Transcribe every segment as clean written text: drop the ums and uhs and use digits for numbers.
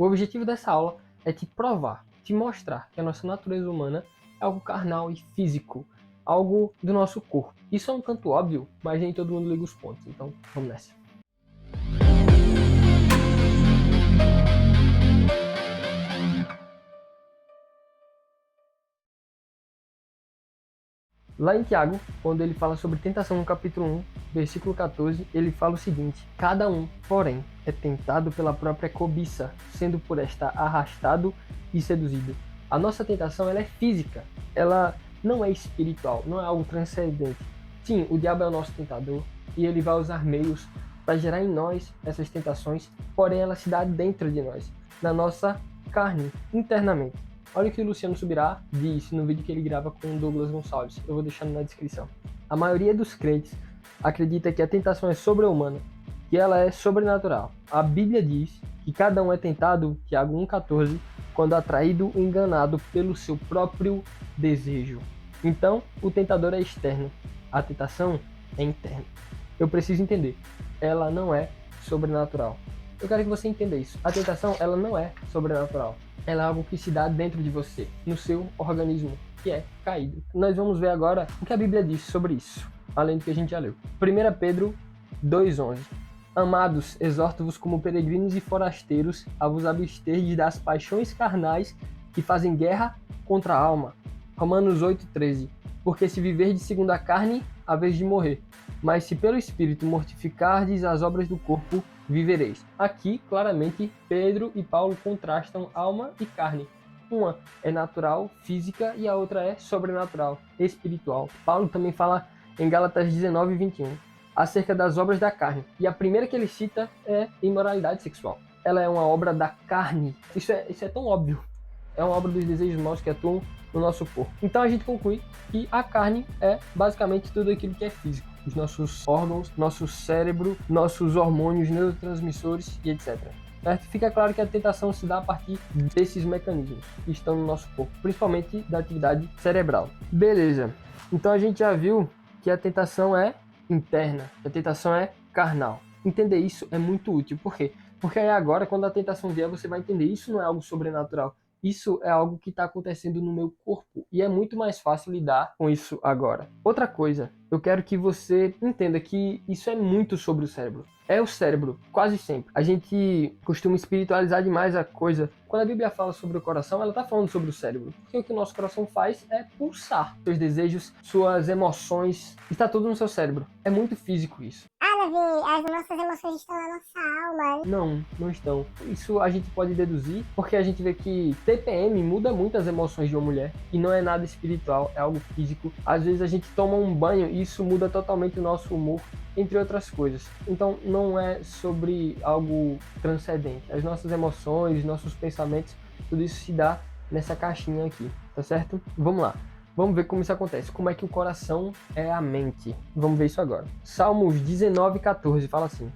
O objetivo dessa aula é te provar, te mostrar que a nossa natureza humana é algo carnal e físico, algo do nosso corpo. Isso é um tanto óbvio, mas nem todo mundo liga os pontos, então vamos nessa. Lá em Tiago, quando ele fala sobre tentação no capítulo 1, versículo 14, ele fala o seguinte: cada um, porém, é tentado pela própria cobiça, sendo por esta arrastado e seduzido. A nossa tentação ela é física, ela não é espiritual, não é algo transcendente. Sim, o diabo é o nosso tentador e ele vai usar meios para gerar em nós essas tentações, porém ela se dá dentro de nós, na nossa carne, internamente. Olha o que o Luciano Subirá disse no vídeo que ele grava com o Douglas Gonçalves. Eu vou deixar na descrição. A maioria dos crentes acredita que a tentação é sobre-humana, que ela é sobrenatural. A Bíblia diz que cada um é tentado, Tiago 1,14, quando atraído ou enganado pelo seu próprio desejo. Então, o tentador é externo. A tentação é interna. Eu preciso entender. Ela não é sobrenatural. Eu quero que você entenda isso. A tentação, ela não é sobrenatural. Ela é algo que se dá dentro de você, no seu organismo, que é caído. Nós vamos ver agora o que a Bíblia diz sobre isso, além do que a gente já leu. 1 Pedro 2,11. Amados, exorto-vos como peregrinos e forasteiros a vos absterdes das paixões carnais que fazem guerra contra a alma. Romanos 8,13. Porque se viverdes segundo a carne, haveis de morrer. Mas se pelo Espírito mortificardes as obras do corpo, vivereis. Aqui, claramente, Pedro e Paulo contrastam alma e carne. Uma é natural, física, e a outra é sobrenatural, espiritual. Paulo também fala em Gálatas 19:21, acerca das obras da carne. E a primeira que ele cita é imoralidade sexual. Ela é uma obra da carne. Isso é tão óbvio. É uma obra dos desejos maus que atuam no nosso corpo. Então a gente conclui que a carne é basicamente tudo aquilo que é físico. Os nossos órgãos, nosso cérebro, nossos hormônios, neurotransmissores e etc. Certo? Fica claro que a tentação se dá a partir desses mecanismos que estão no nosso corpo, principalmente da atividade cerebral. Beleza. Então a gente já viu que a tentação é interna, que a tentação é carnal. Entender isso é muito útil. Por quê? Porque aí agora, quando a tentação vier, você vai entender isso não é algo sobrenatural. Isso é algo que está acontecendo no meu corpo e é muito mais fácil lidar com isso agora. Outra coisa, eu quero que você entenda que isso é muito sobre o cérebro. É o cérebro, quase sempre. A gente costuma espiritualizar demais a coisa. Quando a Bíblia fala sobre o coração, ela está falando sobre o cérebro. Porque o que o nosso coração faz é pulsar. Seus desejos, suas emoções, está tudo no seu cérebro. É muito físico isso. Davi, as nossas emoções estão na nossa alma. Não estão. Isso a gente pode deduzir porque a gente vê que TPM muda muito as emoções de uma mulher e não é nada espiritual, é algo físico. Às vezes a gente toma um banho e isso muda totalmente o nosso humor, entre outras coisas. Então não é sobre algo transcendente. As nossas emoções, nossos pensamentos, tudo isso se dá nessa caixinha aqui, tá certo? Vamos lá. Vamos ver como isso acontece. Como é que o coração é a mente. Vamos ver isso agora. Salmos 19:14 fala assim: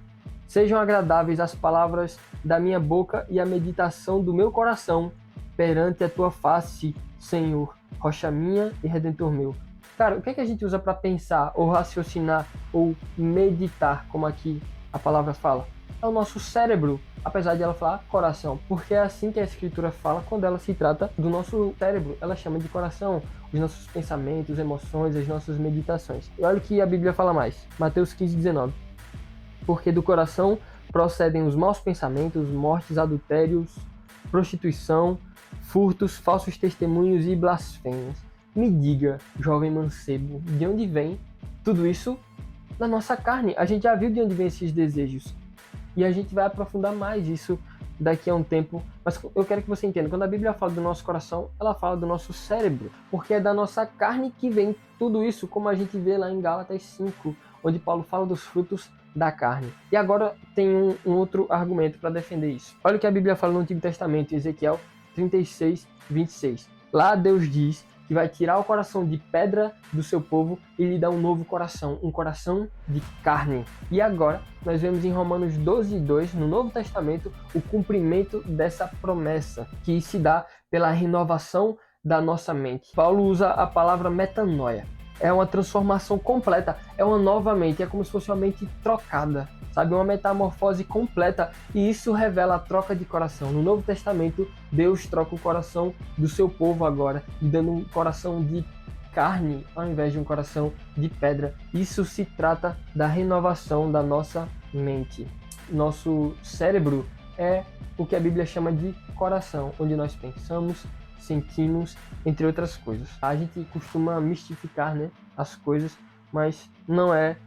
sejam agradáveis as palavras da minha boca e a meditação do meu coração perante a tua face, Senhor, rocha minha e redentor meu. Cara, o que é que a gente usa para pensar, ou raciocinar, ou meditar, como aqui a palavra fala? É o nosso cérebro, apesar de ela falar coração, porque é assim que a escritura fala quando ela se trata do nosso cérebro. Ela chama de coração os nossos pensamentos, emoções, as nossas meditações. E olha o que a Bíblia fala mais, Mateus 15:19. Porque do coração procedem os maus pensamentos, mortes, adultérios, prostituição, furtos, falsos testemunhos e blasfêmias. Me diga, jovem mancebo, de onde vem tudo isso? Da nossa carne. A gente já viu de onde vem esses desejos. E a gente vai aprofundar mais isso daqui a um tempo. Mas eu quero que você entenda, quando a Bíblia fala do nosso coração, ela fala do nosso cérebro. Porque é da nossa carne que vem tudo isso, como a gente vê lá em Gálatas 5, onde Paulo fala dos frutos da carne. E agora tem um outro argumento para defender isso. Olha o que a Bíblia fala no Antigo Testamento, em Ezequiel 36:26. Lá Deus diz que vai tirar o coração de pedra do seu povo e lhe dar um novo coração, um coração de carne. E agora nós vemos em Romanos 12:2, no Novo Testamento, o cumprimento dessa promessa, que se dá pela renovação da nossa mente. Paulo usa a palavra metanoia. É uma transformação completa, é uma nova mente, é como se fosse uma mente trocada, sabe? Uma metamorfose completa, e isso revela a troca de coração. No Novo Testamento, Deus troca o coração do seu povo agora, lhe dando um coração de carne ao invés de um coração de pedra. Isso se trata da renovação da nossa mente. Nosso cérebro é o que a Bíblia chama de coração, onde nós pensamos, sentimos, entre outras coisas. A gente costuma mistificar, né, as coisas, mas não é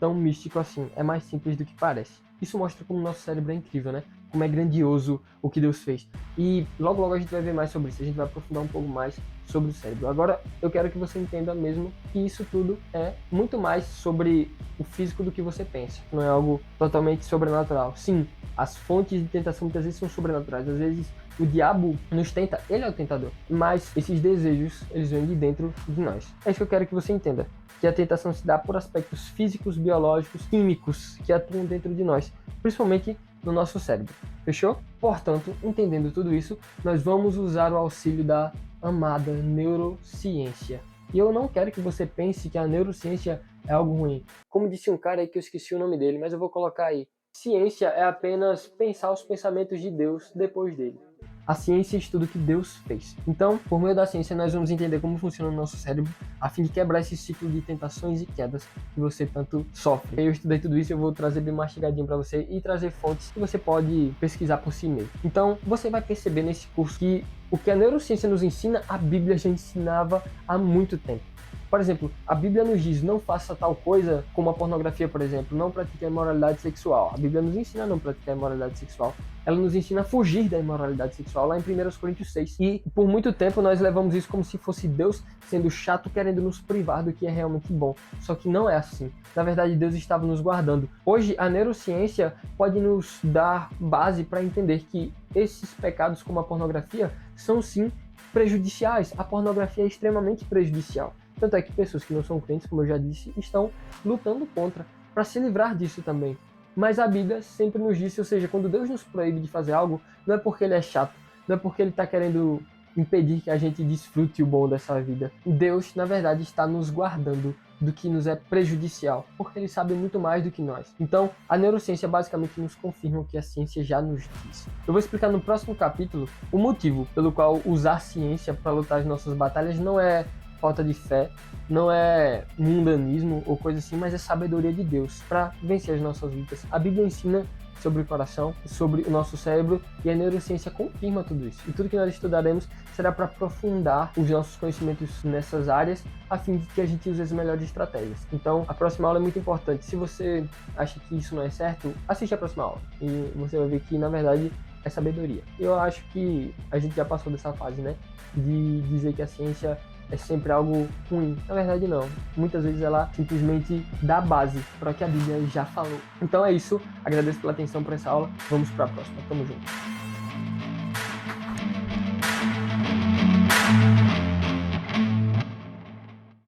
tão místico assim, é mais simples do que parece. Isso mostra como o nosso cérebro é incrível, né? Como é grandioso o que Deus fez. E logo a gente vai ver mais sobre isso, a gente vai aprofundar um pouco mais sobre o cérebro. Agora eu quero que você entenda mesmo que isso tudo é muito mais sobre o físico do que você pensa. Não é algo totalmente sobrenatural. Sim, as fontes de tentação muitas vezes são sobrenaturais. Às vezes o diabo nos tenta, ele é o tentador. Mas esses desejos, eles vêm de dentro de nós. É isso que eu quero que você entenda. Que a tentação se dá por aspectos físicos, biológicos, químicos que atuam dentro de nós. Principalmente no nosso cérebro. Fechou? Portanto, entendendo tudo isso, nós vamos usar o auxílio da amada neurociência. E eu não quero que você pense que a neurociência é algo ruim. Como disse um cara aí que eu esqueci o nome dele, mas eu vou colocar aí. Ciência é apenas pensar os pensamentos de Deus depois dele. A ciência estuda o que Deus fez. Então, por meio da ciência, nós vamos entender como funciona o nosso cérebro, a fim de quebrar esse ciclo de tentações e quedas que você tanto sofre. Eu estudei tudo isso, eu vou trazer bem mastigadinho para você e trazer fontes que você pode pesquisar por si mesmo. Então, você vai perceber nesse curso que o que a neurociência nos ensina, a Bíblia já ensinava há muito tempo. Por exemplo, a Bíblia nos diz, não faça tal coisa, como a pornografia, por exemplo, não pratique a imoralidade sexual. A Bíblia nos ensina a não praticar a imoralidade sexual. Ela nos ensina a fugir da imoralidade sexual, lá em 1 Coríntios 6. E por muito tempo nós levamos isso como se fosse Deus sendo chato, querendo nos privar do que é realmente bom. Só que não é assim. Na verdade, Deus estava nos guardando. Hoje, a neurociência pode nos dar base para entender que esses pecados, como a pornografia, são sim prejudiciais. A pornografia é extremamente prejudicial. Tanto é que pessoas que não são crentes, como eu já disse, estão lutando contra, para se livrar disso também. Mas a Bíblia sempre nos disse, ou seja, quando Deus nos proíbe de fazer algo, não é porque ele é chato, não é porque ele está querendo impedir que a gente desfrute o bom dessa vida. Deus, na verdade, está nos guardando do que nos é prejudicial, porque ele sabe muito mais do que nós. Então, a neurociência basicamente nos confirma o que a ciência já nos diz. Eu vou explicar no próximo capítulo o motivo pelo qual usar ciência para lutar as nossas batalhas não é falta de fé, não é mundanismo ou coisa assim, mas é sabedoria de Deus para vencer as nossas lutas. A Bíblia ensina sobre o coração, sobre o nosso cérebro, e a neurociência confirma tudo isso. E tudo que nós estudaremos será para aprofundar os nossos conhecimentos nessas áreas, a fim de que a gente use as melhores estratégias. Então, a próxima aula é muito importante. Se você acha que isso não é certo, assiste a próxima aula e você vai ver que, na verdade, é sabedoria. Eu acho que a gente já passou dessa fase, né, de dizer que a ciência é sempre algo ruim. Na verdade, não. Muitas vezes ela simplesmente dá base para o que a Bíblia já falou. Então é isso. Agradeço pela atenção para essa aula. Vamos para a próxima. Tamo junto.